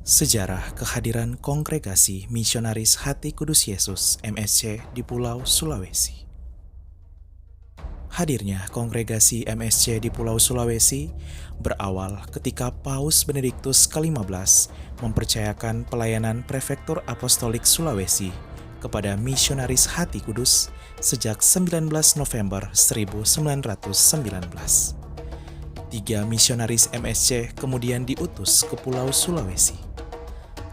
Sejarah kehadiran Kongregasi Misionaris Hati Kudus Yesus (MSC) di Pulau Sulawesi. Hadirnya Kongregasi MSC di Pulau Sulawesi berawal ketika Paus Benediktus ke-15 mempercayakan pelayanan Prefektur Apostolik Sulawesi kepada Misionaris Hati Kudus sejak 19 November 1919. 3 misionaris MSC kemudian diutus ke Pulau Sulawesi.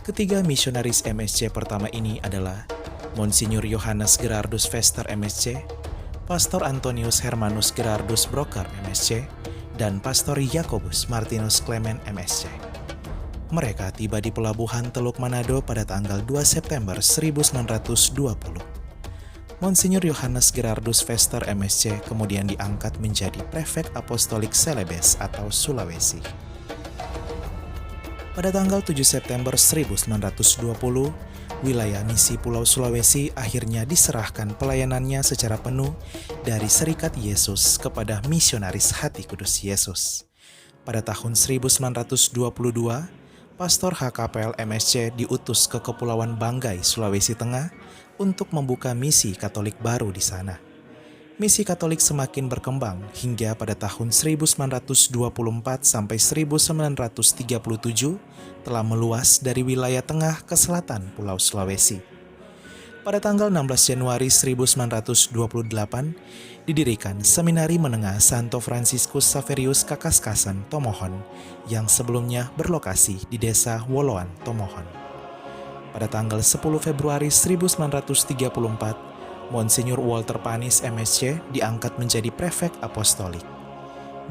Ketiga misionaris MSC pertama ini adalah Monsinyur Johannes Gerardus Vester MSC, Pastor Antonius Hermanus Gerardus Broker MSC, dan Pastor Jacobus Martinus Clement MSC. Mereka tiba di Pelabuhan Teluk Manado pada tanggal 2 September 1920. Monsinyur Johannes Gerardus Vester MSC kemudian diangkat menjadi Prefek Apostolik Celebes atau Sulawesi. Pada tanggal 7 September 1920, wilayah misi Pulau Sulawesi akhirnya diserahkan pelayanannya secara penuh dari Serikat Yesus kepada Misionaris Hati Kudus Yesus. Pada tahun 1922, Pastor HKPL MSC diutus ke Kepulauan Banggai, Sulawesi Tengah untuk membuka misi Katolik baru di sana. Misi Katolik semakin berkembang hingga pada tahun 1924 sampai 1937 telah meluas dari wilayah tengah ke selatan Pulau Sulawesi. Pada tanggal 16 Januari 1928 didirikan Seminari Menengah Santo Fransiskus Saverius Kakaskasan, Tomohon, yang sebelumnya berlokasi di Desa Woloan, Tomohon. Pada tanggal 10 Februari 1934, Monsinyur Walter Panis MSC diangkat menjadi Prefek Apostolik.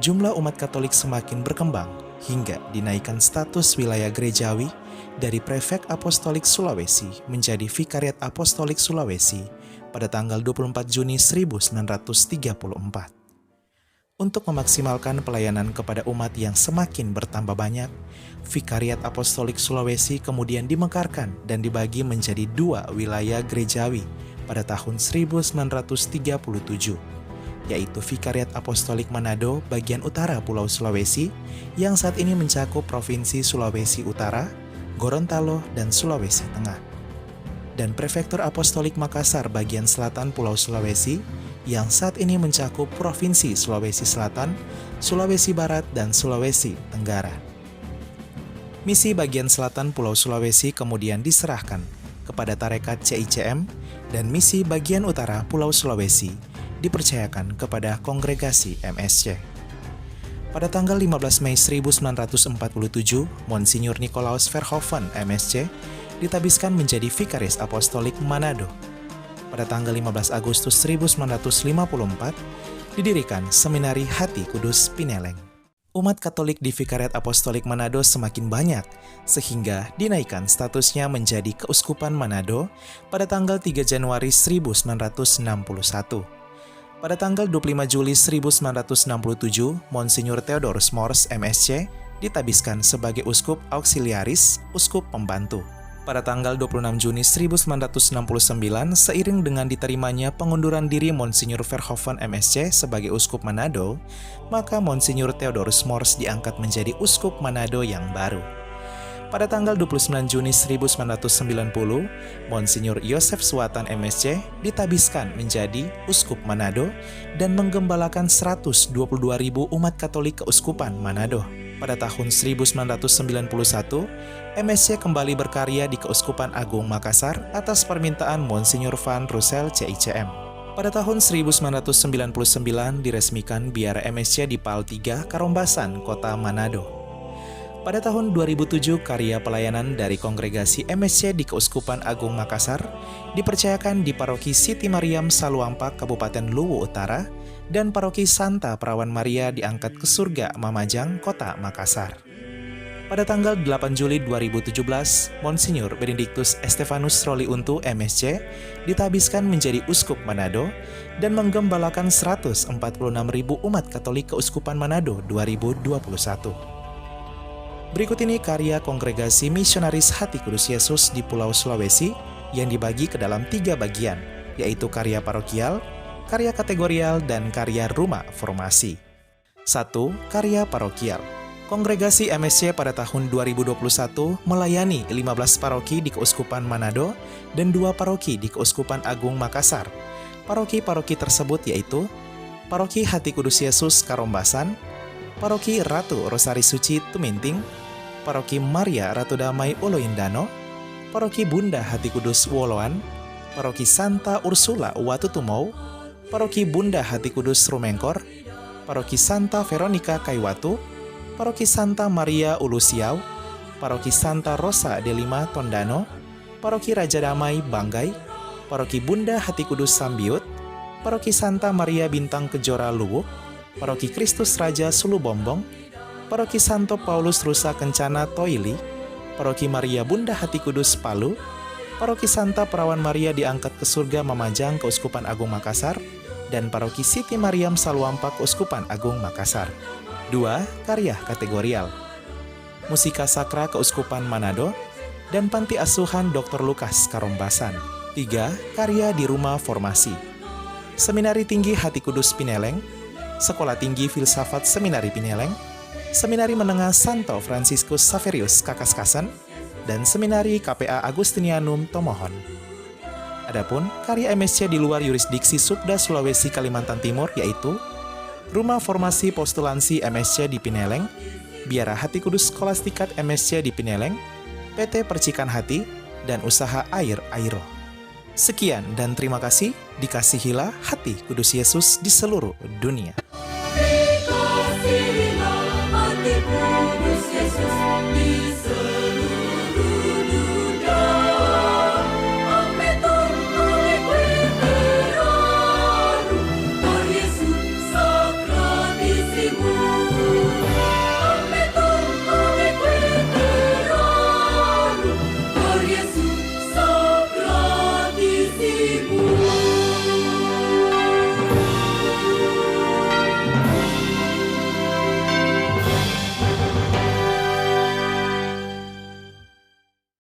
Jumlah umat Katolik semakin berkembang hingga dinaikkan status wilayah gerejawi dari Prefek Apostolik Sulawesi menjadi Vikariat Apostolik Sulawesi pada tanggal 24 Juni 1934. Untuk memaksimalkan pelayanan kepada umat yang semakin bertambah banyak, Vikariat Apostolik Sulawesi kemudian dimekarkan dan dibagi menjadi 2 wilayah gerejawi pada tahun 1937, yaitu Vikariat Apostolik Manado bagian utara Pulau Sulawesi yang saat ini mencakup Provinsi Sulawesi Utara, Gorontalo, dan Sulawesi Tengah, dan Prefektur Apostolik Makassar bagian selatan Pulau Sulawesi yang saat ini mencakup Provinsi Sulawesi Selatan, Sulawesi Barat, dan Sulawesi Tenggara. Misi bagian selatan Pulau Sulawesi kemudian diserahkan kepada Tarekat CICM, dan misi bagian utara Pulau Sulawesi dipercayakan kepada Kongregasi MSC. Pada tanggal 15 Mei 1947, Monsinyur Nicolaus Verhoeven MSC ditabiskan menjadi Vikaris Apostolik Manado. Pada tanggal 15 Agustus 1954, didirikan Seminari Hati Kudus Pineleng. Umat Katolik di Vikariat Apostolik Manado semakin banyak, sehingga dinaikkan statusnya menjadi Keuskupan Manado pada tanggal 3 Januari 1961. Pada tanggal 25 Juli 1967, Monsinyur Theodorus Mors MSC ditabiskan sebagai Uskup Auxiliaris, Uskup Pembantu. Pada tanggal 26 Juni 1969, seiring dengan diterimanya pengunduran diri Monsinyur Verhoeven MSC sebagai Uskup Manado, maka Monsinyur Theodorus Mors diangkat menjadi Uskup Manado yang baru. Pada tanggal 29 Juni 1990, Monsinyur Yosef Suwatan MSC ditabiskan menjadi Uskup Manado dan menggembalakan 122.000 umat Katolik Keuskupan Manado. Pada tahun 1991, MSC kembali berkarya di Keuskupan Agung Makassar atas permintaan Monsinyur Van Russell CICM. Pada tahun 1999 diresmikan biara MSC di Pal 3 Karombasan, Kota Manado. Pada tahun 2007, karya pelayanan dari Kongregasi MSC di Keuskupan Agung Makassar dipercayakan di Paroki Siti Mariam Saluampak, Kabupaten Luwu Utara, dan Paroki Santa Perawan Maria diangkat ke Surga Mamajang, Kota Makassar. Pada tanggal 8 Juli 2017, Monsinyur Benediktus Estefanus Roliuntu MSC ditabiskan menjadi Uskup Manado dan menggembalakan 146.000 umat Katolik Keuskupan Manado 2021. Berikut ini karya Kongregasi Misionaris Hati Kudus Yesus di Pulau Sulawesi yang dibagi ke dalam 3 bagian, yaitu karya parokial, karya kategorial, dan karya rumah formasi. 1. Karya parokial. Kongregasi MSC pada tahun 2021 melayani 15 paroki di Keuskupan Manado dan 2 paroki di Keuskupan Agung Makassar. Paroki-paroki tersebut yaitu Paroki Hati Kudus Yesus Karombasan, Paroki Ratu Rosari Suci Tuminting, Paroki Maria Ratu Damai Oloindano, Paroki Bunda Hati Kudus Woloan, Paroki Santa Ursula Watutumau, Paroki Bunda Hati Kudus Rumengkor, Paroki Santa Veronica Kaiwatu, Paroki Santa Maria Ulusiau, Paroki Santa Rosa de Lima Tondano, Paroki Raja Damai Banggai, Paroki Bunda Hati Kudus Sambiut, Paroki Santa Maria Bintang Kejora Luwuk, Paroki Kristus Raja Sulubombong, Paroki Santo Paulus Rusa Kencana Toili, Paroki Maria Bunda Hati Kudus Palu, Paroki Santa Perawan Maria Diangkat ke Surga Mamajang Keuskupan Agung Makassar, dan Paroki Siti Mariam Saluampak Keuskupan Agung Makassar. 2. Karya kategorial. Musika Sakra Keuskupan Manado dan Panti Asuhan Dr. Lukas Karombasan. 3. Karya di Rumah Formasi. Seminari Tinggi Hati Kudus Pineleng, Sekolah Tinggi Filsafat Seminari Pineleng, Seminari Menengah Santo Fransiskus Saverius Kakaskasan, dan Seminari KPA Agustinianum Tomohon. Adapun karya MSC di luar yurisdiksi Subda Sulawesi Kalimantan Timur yaitu Rumah Formasi Postulansi MSC di Pineleng, Biara Hati Kudus Skolastikat MSC di Pineleng, PT Percikan Hati, dan Usaha Air Airo. Sekian dan terima kasih, dikasihilah Hati Kudus Yesus di seluruh dunia. Dikasihilah Hati Kudus Yesus di seluruh